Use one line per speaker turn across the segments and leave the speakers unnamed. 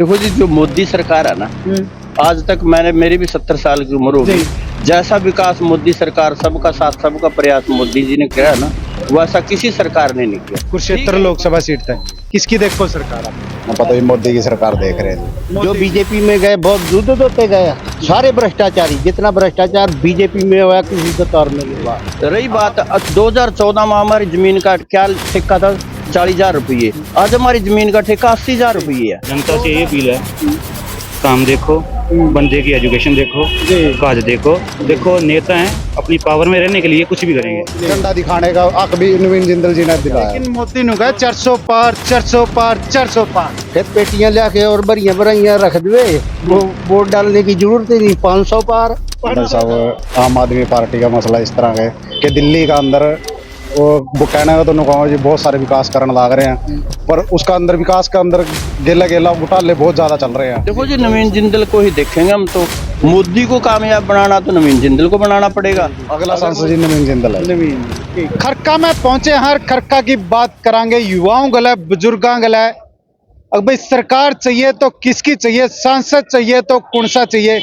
देखो जी, जो मोदी सरकार है ना, आज तक मेरी भी 70 साल की उम्र हो गई। जैसा विकास मोदी सरकार, सबका साथ सबका प्रयास मोदी जी ने किया है ना, वैसा किसी सरकार ने नहीं किया।
कुरुक्षेत्र लोकसभा सीट तक किसकी देखो सरकार आप?
पता ही मोदी की सरकार देख रहे थे।
जो बीजेपी में गए बहुत दूध होते गए, सारे भ्रष्टाचारी, जितना भ्रष्टाचार बीजेपी में हुआ किसी सरकार में नहीं हुआ।
रही बात 2014 में हमारी जमीन का क्या ठेका था, 40,000 रुपये। आज हमारी जमीन का ठेका 80,000 रुपये है।
जनता से ये अपील है, काम देखो, बंदे की एजुकेशन देखो, काज देखो। देखो नेता हैं, अपनी पावर में रहने के लिए कुछ भी करेंगे।
झंडा दिखाने का हक भी नवीन जिंदल जी ने दिलाया।
लेकिन मोदी ने कहा 400 पार 400 पार 400 पार।
फिर पेटियां लाके और बरियां बरियां रख दे, वो वोट डालने की जरूरत ही नहीं। 500 पार।
सब आम आदमी पार्टी का मसला इस तरह है कि दिल्ली का अंदर वो कहना है तो नुकाओ जी बहुत सारे विकास करने लग रहे हैं, पर उसका अंदर विकास का अंदर गेला गेला घोटाले बहुत ज्यादा चल रहे हैं।
देखो जी, नवीन जिंदल को ही देखेंगे हम तो। मोदी को कामयाब बनाना तो नवीन जिंदल को बनाना पड़ेगा।
अगला सांसद जी नवीन जिंदल है।
खरका में पहुंचे, हर खरका की बात करांगे। युवाओं गला, बुजुर्गों गला। अब भाई सरकार चाहिए तो किसकी चाहिए, सांसद चाहिए तो कौन सा चाहिए।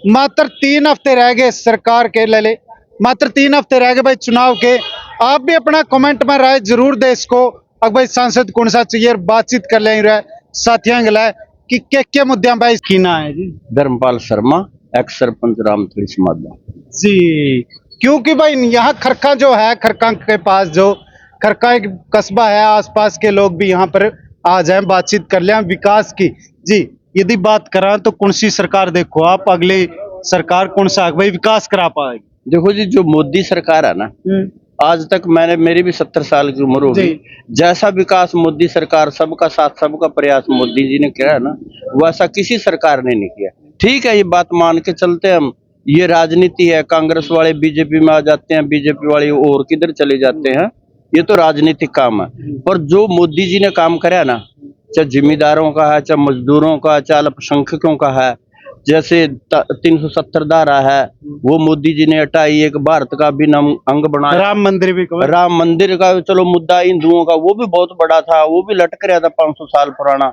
मात्र 3 हफ्ते रह गए सरकार के ले, मात्र 3 हफ्ते रह गए भाई चुनाव के। आप भी अपना कमेंट में राय जरूर दे इसको। अब भाई सांसद कौन सा चाहिए, बातचीत कर ले रहा साथियों गला कि क्या मुद्दे भाई की ना है जी।
धर्मपाल शर्मा, एक्स सरपंच रामतड़ी समाधा
जी, क्योंकि भाई यहाँ खरका जो है, खरका के पास जो खरका एक कस्बा है, आसपास के लोग भी यहाँ पर आ जाए, बातचीत कर लें विकास की। जी, यदि बात करा तो कौन सी सरकार देखो आप, अगली सरकार कौन सा भाई विकास करा पाएगी?
देखो जी, जो मोदी सरकार है ना, आज तक मेरी भी 70 साल की उम्र हो गई। जैसा विकास मोदी सरकार, सबका साथ सबका प्रयास मोदी जी ने किया है ना, वैसा किसी सरकार ने नहीं किया। ठीक है, ये बात मान के चलते हम। ये राजनीति है, कांग्रेस वाले बीजेपी में आ जाते हैं, बीजेपी वाले और किधर चले जाते हैं। ये तो राजनीतिक काम है। पर जो मोदी जी ने काम कराया ना, चाहे जिम्मेदारों का है, चाहे मजदूरों का, चाहे अल्पसंख्यकों का है, जैसे 370 धारा है वो मोदी जी ने हटाई। एक भारत का भी अंग बनाया।
राम मंदिर भी कहो।
राम मंदिर का चलो मुद्दा हिंदुओं का, वो भी बहुत बड़ा था, वो भी लटक रहा था 500 साल पुराना।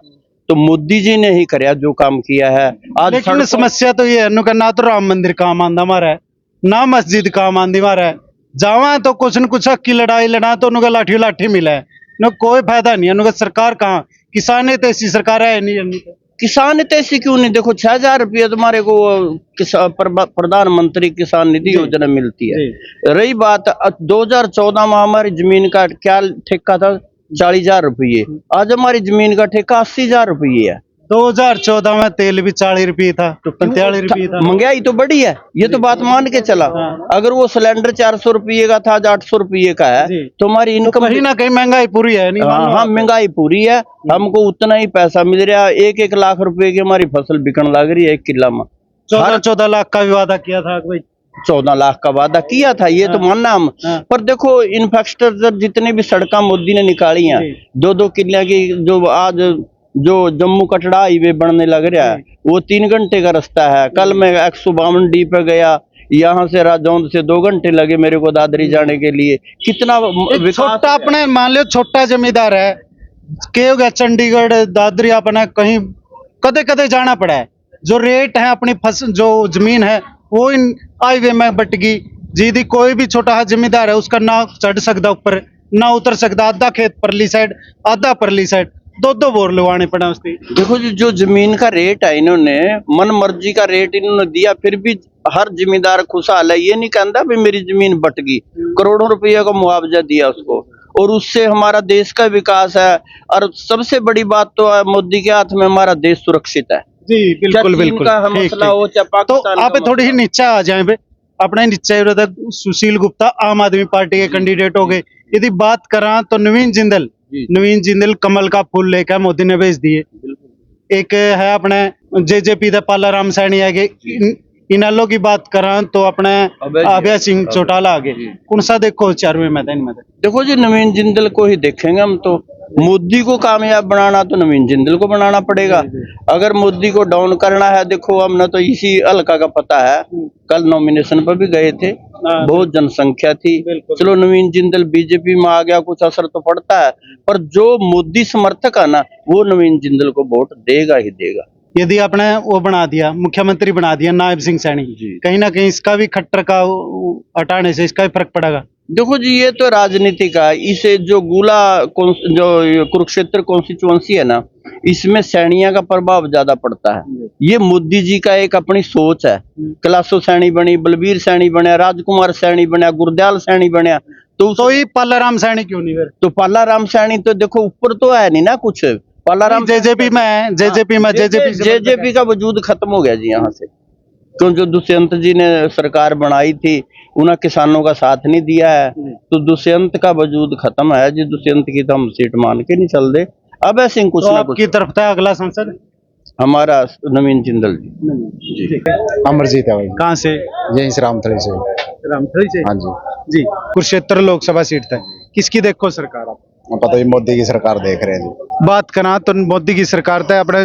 तो मोदी जी ने ही कराया जो काम किया है। आज
लेकिन समस्या तो ये है ना तो राम मंदिर काम आंदा मारा है, ना मस्जिद काम आंदी मारा है। जावा तो कुछ न कुछ की लड़ाई लड़ा तो उनका लाठी लाठी मिला है न, कोई फायदा नहीं है। उनका सरकार कहाँ, किसान तो ऐसी सरकार है नहीं।
किसान तो ऐसी क्यों नहीं, देखो 6,000 रुपये तुम्हारे को प्रधानमंत्री किसान निधि योजना मिलती है। रही बात 2014 में हमारी जमीन का क्या ठेका था, 40,000 रुपये। आज हमारी जमीन का ठेका 80,000 रुपये है।
2014 में तेल भी 40 रुपये था, तो 45 रुपये था।
महंगाई तो बढ़ी है, ये तो बात मान के चला। अगर वो सिलेंडर 400 रुपये का था, आज 800 रुपये का है, तो हमारी इनकम
कहीं ना कहीं महंगाई पूरी है। नहीं,
हाँ, महंगाई पूरी है। हमको उतना ही पैसा मिल रहा है। 1-1 लाख रुपए की हमारी फसल बिकन लग रही है 1 किला में।
14 लाख का भी वादा किया था भाई,
14 लाख का वादा किया था, ये तो मानना हम। पर देखो, इंफ्रास्ट्रक्चर जितने भी सड़क मोदी ने निकाली हैं, 2-2 किले की, जो आज जो जम्मू कटरा हाईवे बनने लग रहा है, वो 3 घंटे का रास्ता है। कल मैं 152 डी पे गया, यहाँ से राजौंद से 2 घंटे लगे मेरे को दादरी जाने के लिए। कितना
छोटा अपने मान लो छोटा जमींदार है, के हो गया चंडीगढ़ दादरी, अपने कहीं कदे कदे जाना पड़ा है। जो रेट है अपनी फसल, जो जमीन है वो इन हाईवे में बट गई। जीदी कोई भी छोटा जमींदार है, उसका ना चढ़ सकता ऊपर, ना उतर सकता। आधा खेत परली साइड, आधा परली साइड, 2-2 बोर लगवाने पड़ा उसकी।
देखो जी, जो जमीन का रेट है, इन्होंने मन मर्जी का रेट इन्होंने दिया, फिर भी हर जिम्मेदार खुशहाल है। ये नहीं कहता भी मेरी जमीन बट गई। करोड़ों रुपये का मुआवजा दिया उसको, और उससे हमारा देश का विकास है। और सबसे बड़ी बात तो है, मोदी के हाथ में हमारा देश सुरक्षित है।
जी बिल्कुल बिल्कुल। तो आप थोड़ी ही नीचे आ जाए बे, अपने नीचे सुशील गुप्ता आम आदमी पार्टी के कैंडिडेट हो गए। यदि बात करा तो नवीन जिंदल कमल का फूल लेकर मोदी ने भेज दिए। एक है अपने जेजेपी का पाला राम सैनी आगे। इनालो की बात करा तो अपने अभय सिंह चौटाला आगे। कौन सा देखो 4वें मैदान में? देखो
जी, नवीन जिंदल को ही देखेंगे हम तो। मोदी को कामयाब बनाना तो नवीन जिंदल को बनाना पड़ेगा। अगर मोदी को डाउन करना है, देखो हमने तो इसी हल्का का पता है, कल नॉमिनेशन पर भी गए थे, बहुत जनसंख्या थी। चलो नवीन जिंदल बीजेपी में आ गया, कुछ असर तो पड़ता है, पर जो मोदी समर्थक है ना, वो नवीन जिंदल को वोट देगा ही देगा।
यदि आपने वो बना दिया, मुख्यमंत्री बना दिया नायब सिंह सैनी, कहीं ना कहीं इसका भी खट्टर का हटाने से इसका भी फर्क पड़ेगा।
देखो जी, ये तो राजनीति का है। इसे जो जो कुरुक्षेत्र कॉन्स्टिट्यूंसी है ना, इसमें सैनिया का प्रभाव ज्यादा पड़ता है। ये मोदी जी का एक अपनी सोच है। कलासो सैनी बनी, बलबीर सैनी बनया, राजकुमार सैनी बनया, गुरदयाल सैनी बनया, तो
ये पालाराम सैनी क्यों नहीं फिर?
तो पालाराम सैनी तो देखो ऊपर तो है नहीं ना कुछ। पालाराम
जेजेपी में है,
जेजेपी का वजूद खत्म हो गया जी यहाँ से। क्यों, जो दुष्यंत जी ने सरकार बनाई थी उन्हें किसानों का साथ नहीं दिया है, तो दुष्यंत का वजूद खत्म है जी। दुष्यंत की तो हम सीट मान के नहीं चल दे। अब ऐसे कुछ
तो
ना कुछ
आपकी तरफ था अगला सांसद
हमारा नवीन जिंदल जी।
अमरजीत है भाई,
कहाँ से?
यहीं से रामथड़ी से।
रामथड़ी से?
हाँ जी।
जी, कुरुक्षेत्र लोकसभा सीट था, किसकी देखो सरकार आप?
पता ही मोदी की सरकार देख रहे हैं जी।
बात करा तो मोदी की सरकार था, अपने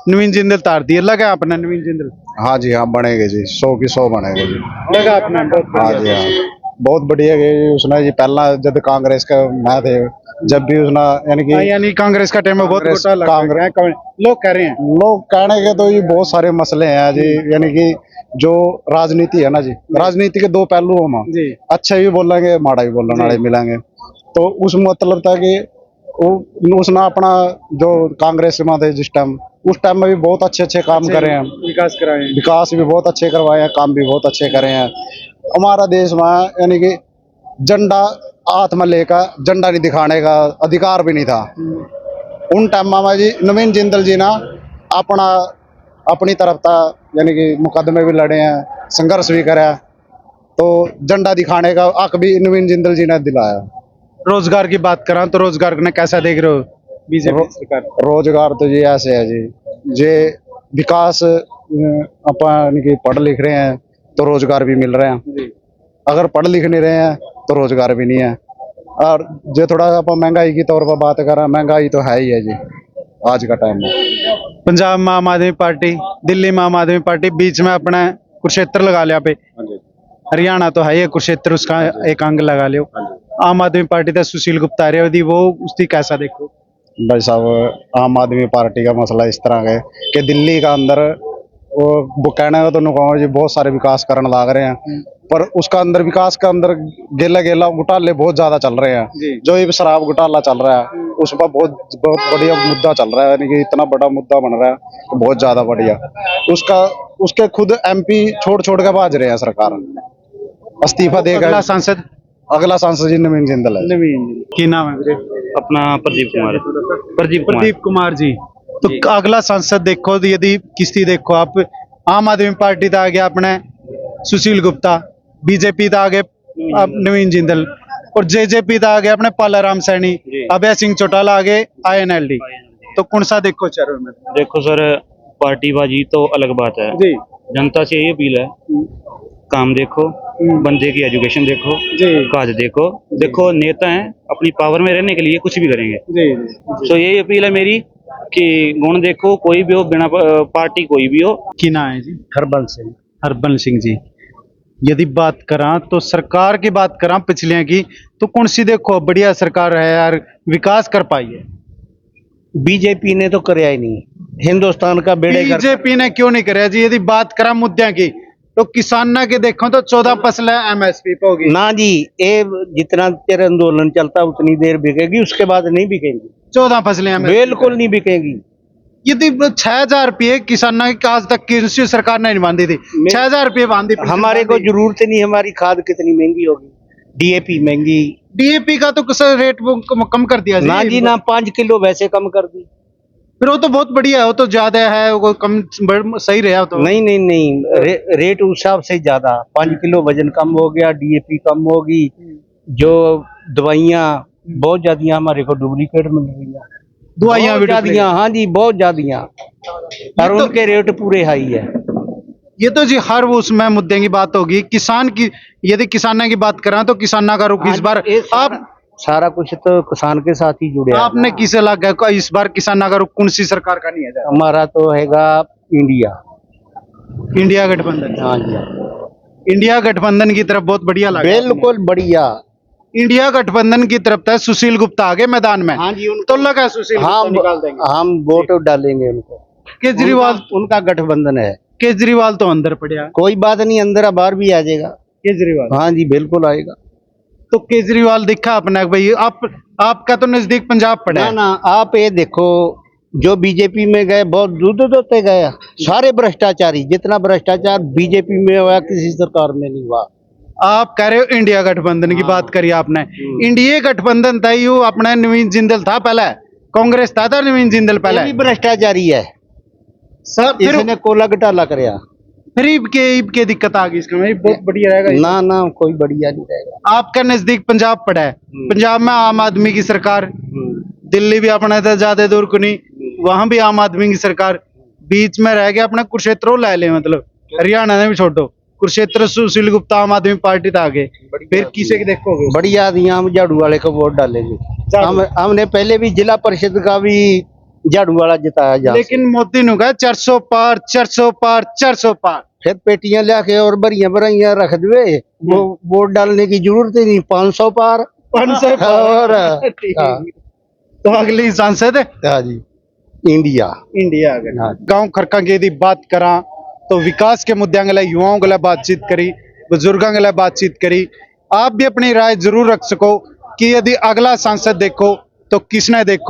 नवीन जिंदल तार दिया, लगा अपना नवीन जिंदल?
हाँ जी, हाँ बनेगे जी, 100 की 100 बनेगे जी।
लगा अपना?
हाँ जी, हाँ बहुत बढ़िया गए उसने जी। पहला जब कांग्रेस का मैं थे, जब भी उसने
यानी कांग्रेस का टाइम में बहुत घोटाला
कांग्रेस
लोग कह रहे हैं।
लोग कहने के तो ये बहुत सारे मसले हैं जी। यानी कि जो राजनीति है ना जी, राजनीति के दो पहलू हम अच्छे भी बोलेंगे, माड़ा भी बोलने वाले मिलेंगे। तो उस मतलब था कि उसने अपना जो कांग्रेस में थे जिस टाइम, उस टाइम में भी बहुत अच्छे अच्छे काम करे हैं,
विकास कराए,
विकास भी बहुत अच्छे करवाए हैं, काम भी बहुत अच्छे करे हैं। हमारा देश में यानी कि झंडा हाथ में लेकर झंडा नहीं दिखाने का अधिकार भी नहीं था उन टाइम में जी। नवीन जिंदल जी ना अपनी तरफ था, यानी कि मुकदमे भी लड़े हैं, संघर्ष भी करे, तो झंडा दिखाने का हक भी नवीन जिंदल जी ने दिलाया।
रोजगार की बात करा तो रोजगार ने कैसा देख रहे हो बीजेपी सरकार?
रोजगार तो जी ऐसे है जी, जे विकास अपन की पढ़ लिख रहे हैं तो रोजगार भी मिल रहे हैं, अगर पढ़ लिख नहीं रहे हैं तो रोजगार भी नहीं है। और जो थोड़ा अपन महंगाई की तौर पर बात करें, महंगाई तो है ही है जी आज का टाइम में।
पंजाब में आम आदमी पार्टी, दिल्ली में आम आदमी पार्टी, बीच में अपना कुरुक्षेत्र लगा लिया पे। हरियाणा तो है ही कुरुक्षेत्र, उसका एक अंग लगा लियो। आम आदमी पार्टी था सुशील गुप्ता रहे यदि वो उसकी कैसा देखो?
भाई साहब, आम आदमी पार्टी का मसला इस तरह है कि दिल्ली का अंदर वो कहने का तो नुकाओ जी बहुत सारे विकास करने लग रहे हैं, पर उसका अंदर विकास का अंदर गेला घोटाले बहुत ज्यादा चल रहे हैं। जो ये शराब घोटाला चल रहा है उस पर बहुत बढ़िया मुद्दा चल रहा है, यानी कि इतना बड़ा मुद्दा बन रहा है तो बहुत ज्यादा बढ़िया। उसके खुद MP छोड़ के भाज रहे हैं सरकार, इस्तीफा देगा। अगला सांसद जी नवीन जिंदल है।
नवीन की नाम है
अपना प्रदीप कुमार जी।
तो अगला सांसद देखो यदि किसकी देखो आप, आम आदमी पार्टी था आगे अपने सुशील गुप्ता, बीजेपी था आगे नवीन जिंदल, और जेजेपी था आगे अपने पालाराम सैनी, अभय सिंह चौटाला आगे INLD। तो कौन सा देखो चारों में?
देखो सर, पार्टीबाजी तो अलग बात है जी। जनता से ये अपील है, काम देखो, बंदे की एजुकेशन देखो, काज देखो नेता हैं अपनी पावर में रहने के लिए कुछ भी करेंगे। तो यही अपील है मेरी कि गुण देखो, कोई भी हो, बिना पार्टी कोई भी हो।
की ना है जी? हरबंस सिंह जी। यदि बात करा तो सरकार की बात करा पिछले की, तो कौन सी देखो बढ़िया सरकार है यार, विकास कर पाई है?
बीजेपी ने तो कराया ही नहीं, हिंदुस्तान का बेड़े
बीजेपी ने क्यों नहीं कराया जी? यदि बात करा मुद्दे की तो किसान के देखो तो 14 फसल MSP पे होगी
ना जी। ये जितना देर आंदोलन चलता उतनी देर बिकेगी, उसके बाद नहीं बिकेगी।
14 फसलें
बिल्कुल नहीं बिकेगी।
यदि 6000 रुपये किसान की आज तक किसी सरकार ने नहीं बांधी थी, 6000 रुपये बांधी।
हमारे को जरूरत नहीं, हमारी खाद कितनी महंगी होगी, DAP महंगी।
DAP का तो रेट कम कर दिया
ना जी ना, 5 किलो वैसे कम कर दी।
फिर वो तो बहुत बढ़िया है, वो तो ज्यादा है, वो कम सही रहा तो।
नहीं, रेट उस हिसाब से ज्यादा, 5 किलो वजन कम हो गया, DAP कम होगी, जो दवाइयाँ बहुत ज्यादा हमारे को डुप्लीकेट मिल रही है, दवाइयाँ भी ज्यादा। हाँ जी, बहुत ज्यादा, और उनके रेट पूरे हाई है।
ये तो जी हर उसमें मुद्दे की बात होगी। किसान की यदि किसाना की बात करें तो किसाना का रुख इस बार आप
सारा कुछ तो किसान के साथ ही जुड़े।
आपने किसे लगा इस बार किसान का रुख कौन सी सरकार का नहीं है?
हमारा तो हैगा
इंडिया गठबंधन।
हाँ जी,
इंडिया गठबंधन की तरफ बहुत बढ़िया लगा।
बिल्कुल बढ़िया।
इंडिया गठबंधन की तरफ था सुशील गुप्ता आगे मैदान में।
हाँ जी,
तो लगा सुशील
गुप्ता निकाल देंगे, हम वोट डालेंगे उनको।
केजरीवाल
उनका गठबंधन है।
केजरीवाल तो अंदर पड़ा,
कोई बात नहीं, अंदर बाहर भी आ जाएगा
केजरीवाल।
हाँ जी बिल्कुल आएगा।
तो केजरीवाल दिखा अपना भाई, आपका तो नजदीक पंजाब पड़ा
ना
है।
ना, आप ये देखो, जो बीजेपी में गए बहुत दूध होते गए, सारे भ्रष्टाचारी, जितना भ्रष्टाचार बीजेपी में हुआ किसी सरकार में नहीं हुआ।
आप कह रहे हो इंडिया गठबंधन की बात करी आपने, इंडिया गठबंधन था यू अपना, नवीन जिंदल था पहले, कांग्रेस था नवीन जिंदल पहले,
ये भी भ्रष्टाचारी है,
सब फिर
इसने कोला घटाला कराया।
फिर ईब के दिक्कत आ गई इसका, बहुत बढ़िया रहेगा।
ना ना, कोई बढ़िया नहीं रहेगा।
आपका नजदीक पंजाब पड़ा है, पंजाब में आम आदमी की सरकार, दिल्ली भी अपना था ज्यादा दूर को नहीं, वहां भी आम आदमी की सरकार, बीच में रह गया अपना कुरुक्षेत्र ले ले, मतलब हरियाणा ने भी छोड़ो, कुरुक्षेत्र सुशील गुप्ता आम आदमी पार्टी था आगे, फिर किसे की देखोगे?
बढ़िया आदमी, हम झाड़ू वाले को वोट डालेंगे। हमने पहले भी जिला परिषद का भी झाड़ू वाला जिताया जा,
लेकिन मोदी ने कहा 400 पार 400 पार 400 पार,
फिर पेटियां लाके और बरिया बरिया रख दे, वो वोट डालने की जरूरत ही नहीं। 500 पार
500
और
हाँ। तो अगली सांसद
हाँ जी, इंडिया
इंडिया आ गया। गांव खरका की यदि बात करा तो विकास के मुद्दों के लिए युवाओं के लिए बातचीत करी, बुजुर्गों के लिए बातचीत करी। आप भी अपनी राय जरूर रख सको कि यदि अगला सांसद देखो तो किसने देखो।